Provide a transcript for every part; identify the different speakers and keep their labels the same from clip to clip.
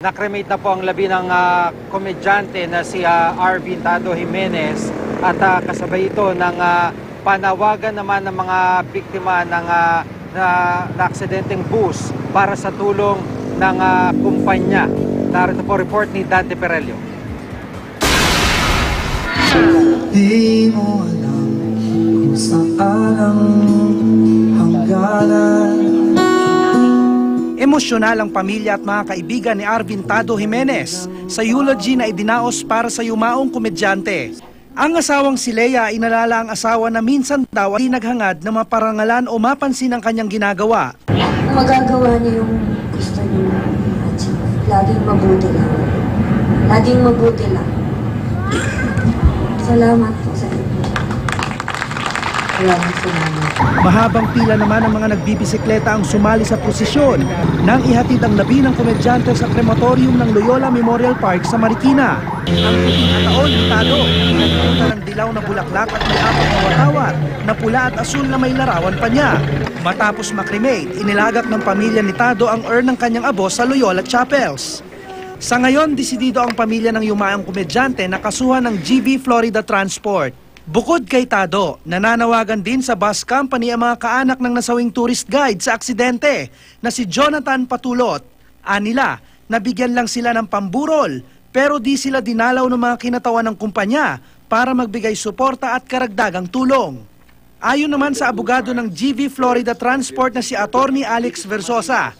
Speaker 1: Nakremate na po ang labi ng komedyante na si Arvin Tado Jimenez at kasabay ito ng panawagan naman ng mga biktima ng na aksidenteng bus para sa tulong ng kumpanya. Narito po report ni Dante Perelio.
Speaker 2: Di mo alam kung saan ang hangganan.
Speaker 3: Emosyonal ang pamilya at mga kaibigan ni Arvin Tado Jimenez sa eulogy na idinaos para sa yumaong komedyante. Ang asawang si Lea inalala ang asawa na minsan daw ay naghangad na maparangalan o mapansin ang kanyang ginagawa.
Speaker 4: Magagawa niya yung gusto niya. Laging mabuti lang. Laging mabuti lang. Salamat po sa inyo. Maraming salamat.
Speaker 3: Mahabang pila naman ng mga nagbibisikleta ang sumali sa prosesyon nang ihatid ang labi ng komedyante sa krematorium ng Loyola Memorial Park sa Marikina. Ang puting kataon ni Tado, nagpunta ng dilaw na bulaklak at may apat na watawat na pula at asul na may larawan pa niya. Matapos makremate, inilagak ng pamilya ni Tado ang urn ng kanyang abo sa Loyola Chapels. Sa ngayon, desidido ang pamilya ng yumaang komedyante na kasuhan ng GV Florida Transport. Bukod kay Tado, nananawagan din sa bus company ang mga kaanak ng nasawing tourist guide sa aksidente na si Jonathan Patulot. Anila, nabigyan lang sila ng pamburol pero di sila dinalaw ng mga kinatawan ng kumpanya para magbigay suporta at karagdagang tulong. Ayon naman sa abogado ng GV Florida Transport na si Attorney Alex Versosa,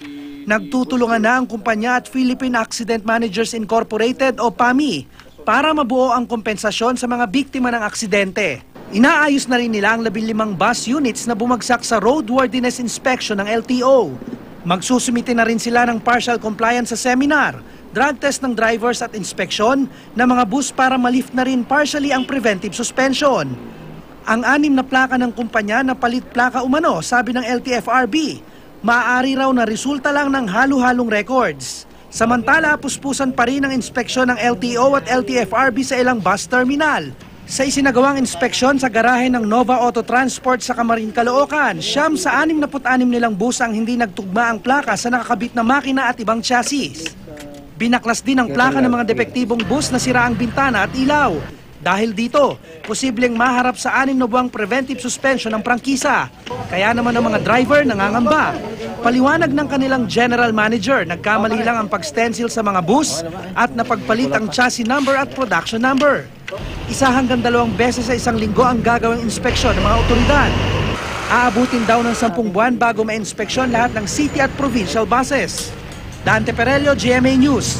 Speaker 3: nagtutulungan na ang kumpanya at Philippine Accident Managers Incorporated o PAMI para mabuo ang kompensasyon sa mga biktima ng aksidente. Inaayos na rin nila ang 15 bus units na bumagsak sa roadworthiness inspection ng LTO. Magsusumite na rin sila ng partial compliance sa seminar, drug test ng drivers at inspeksyon ng mga bus para malift na rin partially ang preventive suspension. Ang 6 na plaka ng kumpanya na palit plaka umano, sabi ng LTFRB, maaari raw na resulta lang ng halo-halong records. Samantala, puspusan pa rin ang inspeksyon ng LTO at LTFRB sa ilang bus terminal. Sa isinagawang inspeksyon sa garahe ng Nova Auto Transport sa Camarin, Caloocan, 9 sa 66 nilang bus ang hindi nagtugma ang plaka sa nakakabit na makina at ibang chassis. Binaklas din ang plaka ng mga depektibong bus na sira ang bintana at ilaw. Dahil dito, posibleng maharap sa 6 na buwang preventive suspension ng prangkisa. Kaya naman ang mga driver nangangamba. Paliwanag ng kanilang general manager, nagkamali lang ang pag-stencil sa mga bus at napagpalit ang chassis number at production number. 1 hanggang 2 beses sa isang linggo ang gagawing inspeksyon ng mga otoridad. Aabutin daw ng 10 buwan bago ma-inspeksyon lahat ng city at provincial buses. Dante Perelio, GMA News.